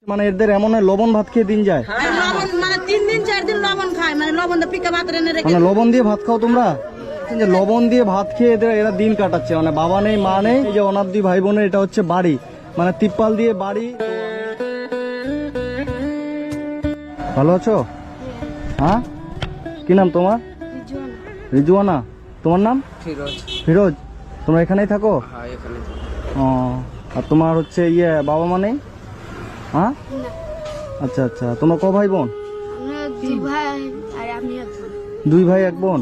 মানে এদের এমন লবণ ভাত খেয়ে দিন যায়, লবণ মানে 3 দিন 4 দিন লবণ খায়, মানে লবণ দিয়ে পিকা ভাত রেনে রেখে। মানে লবণ দিয়ে ভাত খাও তোমরা? যে লবণ দিয়ে ভাত খেয়ে এরা দিন কাটাচ্ছে, মানে বাবা নেই মা নেই। এই যে অনাথ দুই ভাই বোনের এটা হচ্ছে বাড়ি, মানে তিরপাল দিয়ে বাড়ি। ভালো আছো? হ্যাঁ, কি নাম তোমার? রিজওয়ানা। তোমার নাম? ফিরোজ। ফিরোজ। তোমরা এখানেই থাকো? হ্যাঁ, এখানে। ও, আর তোমার হচ্ছে বাবা মা নেই? হ্যাঁ, আচ্ছা আচ্ছা। তোমার ক ভাই বোন? দুই ভাই এক বোন।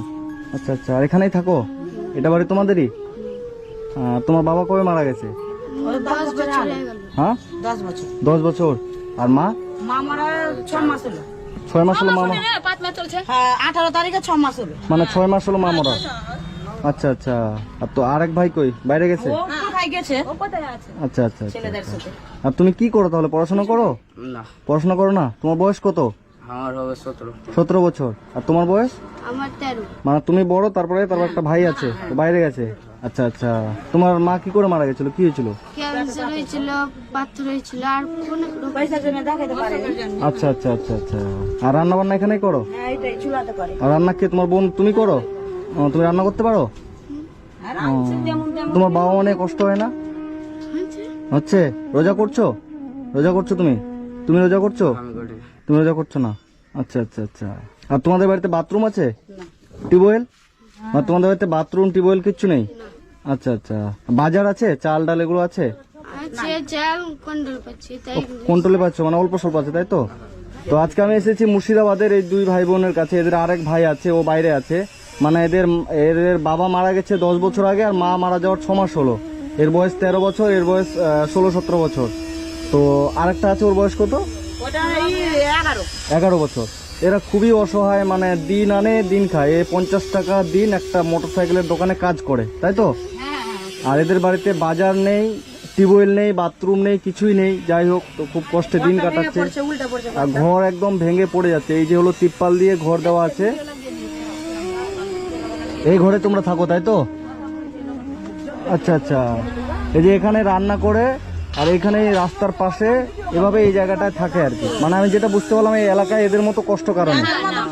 আচ্ছা আচ্ছা। আর এখানেই থাকো? এটা বাড়ি তোমাদেরই? তোমার বাবা কবে মারা গেছে? 10 বছর হলো। হ্যাঁ, 10 বছর। 10 বছর। আর মা? মা মারা 6 মাস হলো। 6 মাস হলো মামা? হ্যাঁ, 18 তারিখে 6 মাস হলো। মানে 6 মাস হলো মা মরা। আচ্ছা আচ্ছা। আর তো আরেক ভাই কই? বাইরে গেছে? ও কোথায় গেছে? ও কোথায় আছে? আচ্ছা আচ্ছা আচ্ছা। ছেলেদের সাথে। আর তুমি কি করো তাহলে? পড়াশোনা করো? না, পড়াশোনা করো না? তোমার বয়স কত? আমার হবে 17। 17 বছর। আর তোমার বয়স? আমার 13। মানে তুমি বড়, তারপরে একটা ভাই আছে, ও বাইরে গেছে। আচ্ছা আচ্ছা। তোমার মা কি করে মারা গেছিল? কি হয়েছিল? ক্যান্সার হয়েছিল, পাথর হয়েছিল, আর কোনো পয়সার জন্য দেখাইতে পারে। আচ্ছা আচ্ছা আচ্ছা আচ্ছা। আর রান্না বান্না এখানেই করো? হ্যাঁ, এটাই চুলাতে পারে। আর রান্না কে তোমার বোন? তুমি করো? তুমি রান্না করতে পারো? আর আছে যেমন তেমন। তোমার বাবা অনেক কষ্ট হয় না? হচ্ছে। রোজা করছো? রোজা করছো তুমি? তুমি রোজা করছো? আমি করি। তুমি রোজা করছো না? আচ্ছা আচ্ছা আচ্ছা। আর তোমাদের বাড়িতে বাথরুম আছে? টিউবওয়েল? আর তোমাদের বাড়িতে বাথরুম টিউবওয়েল কিচ্ছু নেই? আচ্ছা আচ্ছা। বাজার আছে? চাল ডাল এগুলো আছে? আছে, চাল কন্ট্রোল পাচ্ছি, তাই কন্ট্রোলে পাচ্ছ, মানে অল্প স্বল্প আছে, তাই তো? তো আজকে আমি এসেছি মুর্শিদাবাদের এই দুই ভাই বোনের কাছে। এদের আরেক ভাই আছে, ও বাইরে আছে। মানে এদের বাবা মারা গেছে 10 বছর আগে, আর মা মারা যাওয়ার 6 মাস হলো। এর বয়স 13 বছর, এর বয়স 16-17 বছর। তো আরেকটা আছে, ওর বয়স কত? ওটা 11। 11 বছর। এরা খুবই অসহায়, মানে দিন আনে দিন খায়। 50 টাকা দিন একটা মোটরসাইকেলের দোকানে কাজ করে, তাই তো? আর এদের বাড়িতে বাজার নেই, টিউবওয়েল নেই, বাথরুম নেই, কিছুই নেই। যাই হোক, তো খুব কষ্টে দিন কাটাচ্ছে। উল্টা পড়ছে। আর ঘর একদম ভেঙে পড়ে যাচ্ছে। এই যে হলো তিরপাল দিয়ে ঘর দেওয়া আছে, এই ঘরে তোমরা থাকো, তাই তো? আচ্ছা আচ্ছা। এই যে এখানে রান্না করে, আর এখানে রাস্তার পাশে এভাবে এই জায়গাটায় থাকে আর কি। মানে আমি যেটা বুঝতে পারলাম, এই এলাকায় এদের মতো কষ্ট কারণ নেই।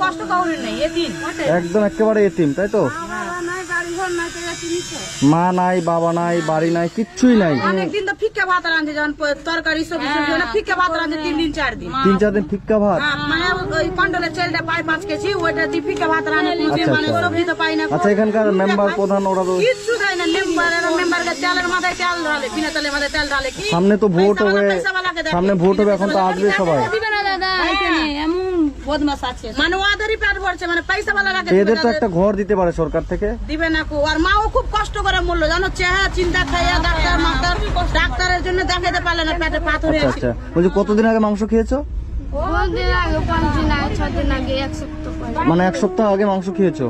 কষ্ট কাউরে নেই, এতিম। একদম একেবারে এতিম, তাই তো? মা নাই, বাবা নাই, বাড়ি নাই, কিচ্ছুই নাই। অনেকদিন তো ফিক্কা ভাত রাঁধে, যখন তরকারি সবজি সবজি ফিক্কা ভাত রাঁধে 3 দিন 4 দিন। 3-4 দিন ফিক্কা ভাত? হ্যাঁ, মানে ওই কন্ট্রোলের চালটা পাই 5 কেজি, ওইটা দিয়ে ফিক্কা ভাত রাঁধে। আচ্ছা, মানে আচ্ছা। সবজি তো পাই না। আচ্ছা, এখানকার মেম্বার প্রধান ওরা তো কিচ্ছু দেয় না। মেম্বারকে চালের মাথায় চাল ঢালে, বিনা চালের মাথায় চাল ঢালে। কি সামনে তো ভোট হবে, পয়সাওয়ালাকে দেখে। সামনে ভোট হবে, এখন তো আসবে সবাই। দিবে না দাদা, এমন বদমাশ আছে। মানে ওদেরই পেট ভরছে, মানে পয়সাওয়ালাকে এদের তো একটা ঘর দিতে পারে সরকার থেকে। দিবে না কো। আর মাও খুব কষ্ট করে মরলো, জানো? চেহারা চিন্তা খাইয়া ডাক্তারের জন্য দেখাতে পারলে না, পেটে পাথর আচ্ছা হয়েছে। আচ্ছা। বলছি, কতদিন আগে মাংস খেয়েছো? দিন আগে, 5 দিন আগে, 6 দিন আগে, 1 সপ্তাহ পরে। মানে 1 সপ্তাহ আগে মাংস খেয়েছো?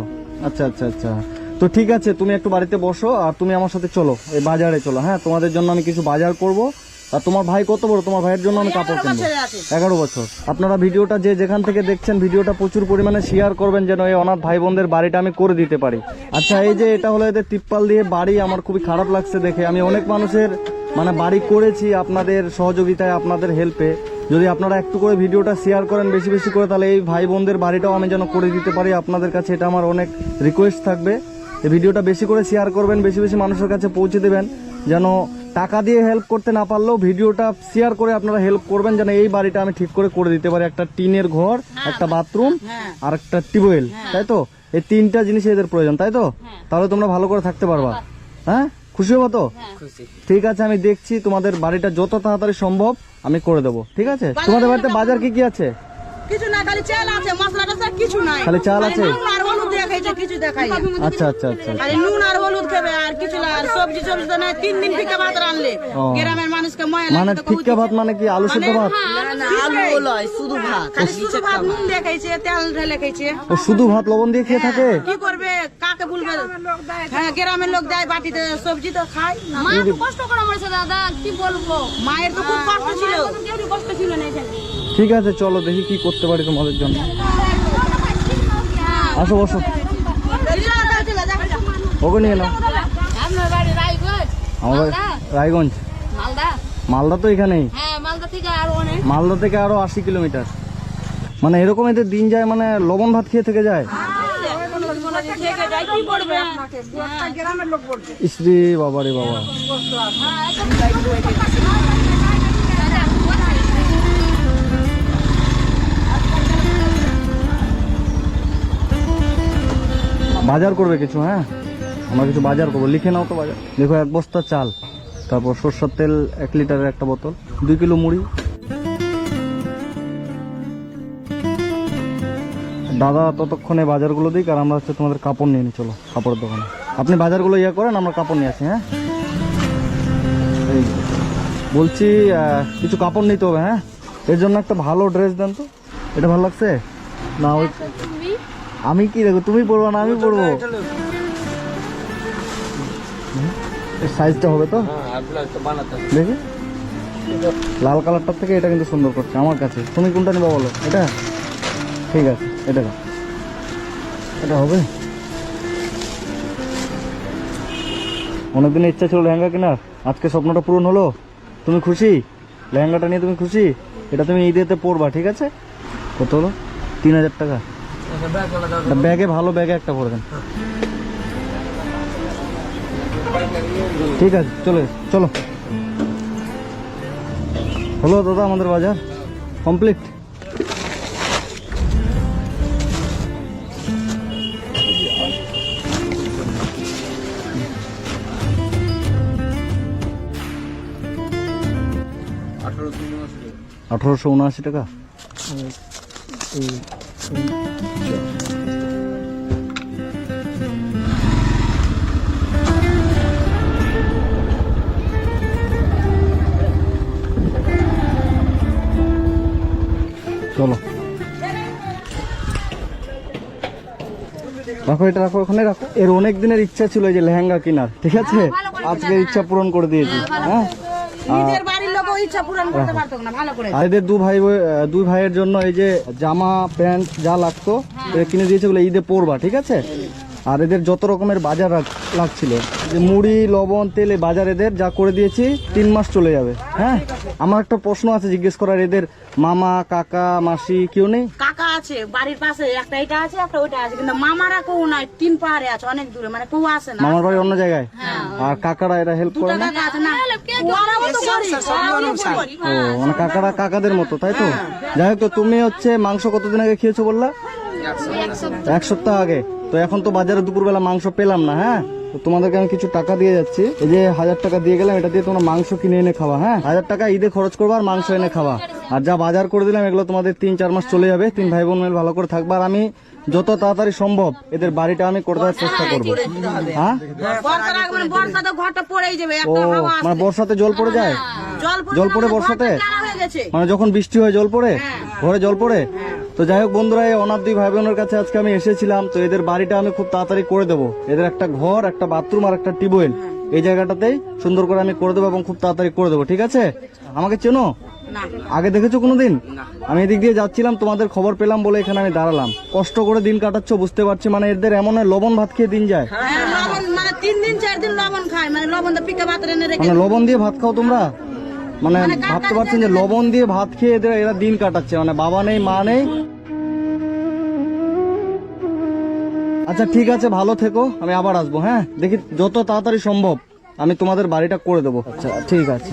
আচ্ছা আচ্ছা আচ্ছা। তো ঠিক আছে, তুমি একটু বাড়িতে বসো, আর তুমি আমার সাথে চলো, এই বাজারে চলো। হ্যাঁ, তোমাদের জন্য আমি কিছু বাজার করব। আর তোমার ভাই কত বড়? তোমার ভাইয়ের জন্য আমি কাপড় কিনবো। 11 বছর। আপনারা ভিডিওটা যে যেখান থেকে দেখছেন, ভিডিওটা প্রচুর পরিমাণে শেয়ার করবেন, যেন এই অনাথ ভাই বোনদের বাড়িটা আমি করে দিতে পারি। আচ্ছা, এই যে এটা হলো এদের তিরপাল দিয়ে বাড়ি। আমার খুবই খারাপ লাগছে দেখে। আমি অনেক মানুষের মানে বাড়ি করেছি আপনাদের সহযোগিতায়, আপনাদের হেল্পে। যদি আপনারা একটু করে ভিডিওটা শেয়ার করেন বেশি বেশি করে, তাহলে এই ভাই বোনদের বাড়িটাও আমি যেন করে দিতে পারি। আপনাদের কাছে এটা আমার অনেক রিকোয়েস্ট থাকবে। এই ভিডিওটা বেশি করে শেয়ার করবেন, বেশি বেশি মানুষের কাছে পৌঁছে দেবেন। যেন টাকা দিয়ে হেল্প করতে না পারলেও ভিডিওটা শেয়ার করে আপনারা হেল্প করবেন, যেন এই বাড়িটা আমি ঠিক করে দিতে পারি। একটা টিনের ঘর, একটা বাথরুম, আর একটা টিউবওয়েল, তাই তো? এই 3টা জিনিস এদের প্রয়োজন, তাই তো? তাহলে তোমরা ভালো করে থাকতে পারবা। হ্যাঁ, খুশি হবো তো? খুশি। ঠিক আছে, আমি দেখছি তোমাদের বাড়িটা যত তাড়াতাড়ি সম্ভব আমি করে দেবো। ঠিক আছে? তোমাদের বাড়িতে বাজার কি কি আছে? কিছু না, খালি চাল আছে, মশলা টসলা কিছু নাই। খালি চাল আছে? নুন আর হলুদ দেখাইছে, কিছু দেখাই না। আচ্ছা আচ্ছা আচ্ছা। খালি নুন আর হলুদ খাবে, আর কিছু না। আর সবজি সবজি তো নাই। 3 দিন ফিকা ভাত রানলে ও। গ্রামের মানুষকে ময়া মানে লাগে। ফিক্কা ভাত মানে কি? আলু সেদ্ধ ভাত? আলু লয়, শুধু ভাত। খালি শুধু ভাত, নুন দেখাইছে, তেল ঢেলে খাইছে। ও শুধু ভাত লবণ দিয়ে খেয়ে থাকে? কি করবে, কাকে বলবে? হ্যাঁ, গ্রামের লোক দেয় বাটিতে, সবজি তো খায় না। মা তো কষ্ট করে মরেছে দাদা, কি বলবো? মায়ের তো খুব কষ্ট ছিল। কেউ কষ্ট ছিল না এখানে। ঠিক আছে, চলো দেখি কি করতে পারি তোমাদের জন্য। আসো, বসো। ওকে নিয়ে নাও। আপনার বাড়ি রায়গঞ্জ? আমার বাড়ি রায়গঞ্জ। মালদা? মালদা তো এখানেই। হ্যাঁ, মালদা থেকে আর অনেক মালদা থেকে আরো 80 কিলোমিটার। মানে এরকম এদের দিন যায়, মানে লবণ ভাত খেয়ে থেকে যায়। ইসরে বাবা রে বাবা। বাজার করবে কিছু? হ্যাঁ, আমরা কিছু বাজার করবো, লিখে নাও তো বাজার। দেখো 1 বস্তা চাল, তারপর সরষের তেল 1 লিটারের একটা বোতল, 2 কিলো মুড়ি। দাদা ততক্ষণে বাজারগুলো দিক, আর আমরা হচ্ছে তোমাদের কাপড় নিয়ে নিই। চলো কাপড়ের দোকানে, আপনি বাজারগুলো ইয়ে করেন, আমরা কাপড় নিয়ে আসি। হ্যাঁ, এই বলছি কিছু কাপড় নিতে হবে। হ্যাঁ, এর জন্য একটা ভালো ড্রেস দেন তো। এটা ভালো লাগছে না? ওই আমি কি দেখো, তুমি পরবো না আমি পরবো? সাইজটা হবে তো দেখি। লাল কালারটার থেকে এটা কিন্তু সুন্দর করছে আমার কাছে। তুমি কোনটা নিবা বলো? এটা ঠিক আছে, এটা না, এটা হবে। অনেকদিনের ইচ্ছা ছিল লেহেঙ্গা কেনার, আজকে স্বপ্নটা পূরণ হলো। তুমি খুশি? লেহেঙ্গাটা নিয়ে তুমি খুশি? এটা তুমি ঈদেতে পরবা, ঠিক আছে? কত হলো? 3000 টাকা। ব্যাগে, ভালো ব্যাগে একটা ভরে দেন। ঠিক আছে, চলো চলো। হলো দাদা, আমাদের বাজার কমপ্লিট। $1879 টাকা। চলো রাখো, এটা রাখো, ওখানে রাখো। এর অনেক দিনের ইচ্ছা ছিল এই যে লেহেঙ্গা কেনার, ঠিক আছে? আজকে ইচ্ছা পূরণ করে দিয়েছি। হ্যাঁ, নিজের বাড়ির লোকও ইচ্ছা পূরণ করতে পারতো না, ভালো করে। আর এদের দুই ভাইয়ের জন্য এই যে জামা প্যান্ট যা লাগতো এটা কিনে দিয়েছে, বলে ঈদে পরবা, ঠিক আছে? আর এদের যত রকমের বাজার লাগছিল, যে মুড়ি লবণ তেল, এই বাজার এদের যা করে দিয়েছি 3 মাস চলে যাবে। হ্যাঁ, আমার একটা প্রশ্ন আছে জিজ্ঞেস করার, এদের মামা কাকা মাসি কেউ নেই? কাকা আছে বাড়ির পাশে, একটা এটা আছে একটা ওইটা আছে, কিন্তু মামারা কেউ নাই, 3 পাহাড়ে আছে, অনেক দূরে, মানে কেউ আসে না। মামার বাড়ি অন্য জায়গায়। আর কাকারা এরা হেল্প করে না? কাকা আছে না, ওরাও তো করি, ওরাও তো করি। ও, মানে কাকারা কাকাদের মতো, তাই তো? যাই হোক, তো তুমি হচ্ছে মাংস কতদিন আগে খেয়েছো বললা? 1 সপ্তাহ আগে। তো এখন তো বাজারে দুপুরবেলা মাংস পেলাম না। হ্যাঁ, তো তোমাদেরকে আমি কিছু টাকা দিয়ে যাচ্ছি, এই যে 1000 টাকা দিয়ে গেলাম, এটা দিয়ে তোমরা মাংস কিনে এনে খাওয়া। হ্যাঁ, 1000 টাকা ঈদে খরচ করবা আর মাংস এনে খাওয়া। আর যা বাজার করে দিলাম এগুলো তোমাদের 3-4 মাস চলে যাবে। 3 ভাই বোন মিলে ভালো করে থাকবা। আর আমি যত তাড়াতাড়ি সম্ভব এদের বাড়িটা আমি করে দেওয়ার চেষ্টা করবো। হ্যাঁ, বর্ষার আগে মানে বর্ষাতে ঘরটা পড়েই যাবে, ও একটা হাওয়া মানে বর্ষাতে জল পড়ে যায়? জল পড়ে বর্ষাতে? হয়ে গেছে। মানে যখন বৃষ্টি হয় জল পড়ে, ঘরে জল পড়ে? তো যাই হোক বন্ধুরা, এই অনাথ 2 ভাই বোনের কাছে আজকে আমি এসেছিলাম। তো এদের বাড়িটা আমি খুব তাড়াতাড়ি করে দেবো। এদের একটা ঘর, একটা বাথরুম আর একটা টিউবওয়েল এই জায়গাটাতেই সুন্দর করে আমি করে দেবো, এবং খুব তাড়াতাড়ি করে দেবো, ঠিক আছে? আমাকে চেনো? না। আগে দেখেছো কোনোদিন? আমি এদিক দিয়ে যাচ্ছিলাম, তোমাদের খবর পেলাম বলে এখানে আমি দাঁড়ালাম। কষ্ট করে দিন কাটাচ্ছ বুঝতে পারছি। মানে এদের এমন লবণ ভাত খেয়ে দিন যায়। হ্যাঁ, লবণ মানে 3 দিন 4 দিন লবণ খায়, মানে লবণ দিয়ে পিঠা ভাত এনে রেখে। মানে লবণ দিয়ে ভাত খাও তোমরা? মানে ভাবতে পারছেন যে লবণ দিয়ে ভাত খেয়ে এরা দিন কাটাচ্ছে। মানে বাবা নেই মা নেই। আচ্ছা ঠিক আছে, ভালো থেকো, আমি আবার আসবো। হ্যাঁ, দেখি যত তাড়াতাড়ি সম্ভব আমি তোমাদের বাড়িটা করে দেবো। আচ্ছা ঠিক আছে।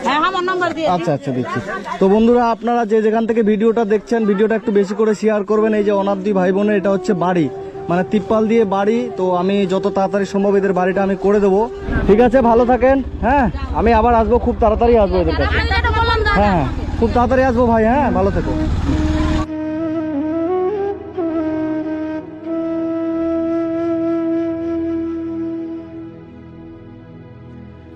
হ্যাঁ, আমার নাম্বার দিয়ে। আচ্ছা আচ্ছা দিচ্ছি। তো বন্ধুরা, আপনারা যে যেখান থেকে ভিডিওটা দেখছেন, ভিডিওটা একটু বেশি করে শেয়ার করবেন। এই যে অনাথ 2 ভাই বোনের এটা হচ্ছে বাড়ি, মানে তিপ্পাল দিয়ে বাড়ি। তো আমি যত তাড়াতাড়ি সম্ভব এদের বাড়িটা আমি করে দেবো, ঠিক আছে? ভালো থাকেন। হ্যাঁ, আমি আবার আসবো, খুব তাড়াতাড়ি আসবো এদের কাছে। হ্যাঁ, খুব তাড়াতাড়ি আসবো ভাই। হ্যাঁ, ভালো থেকো।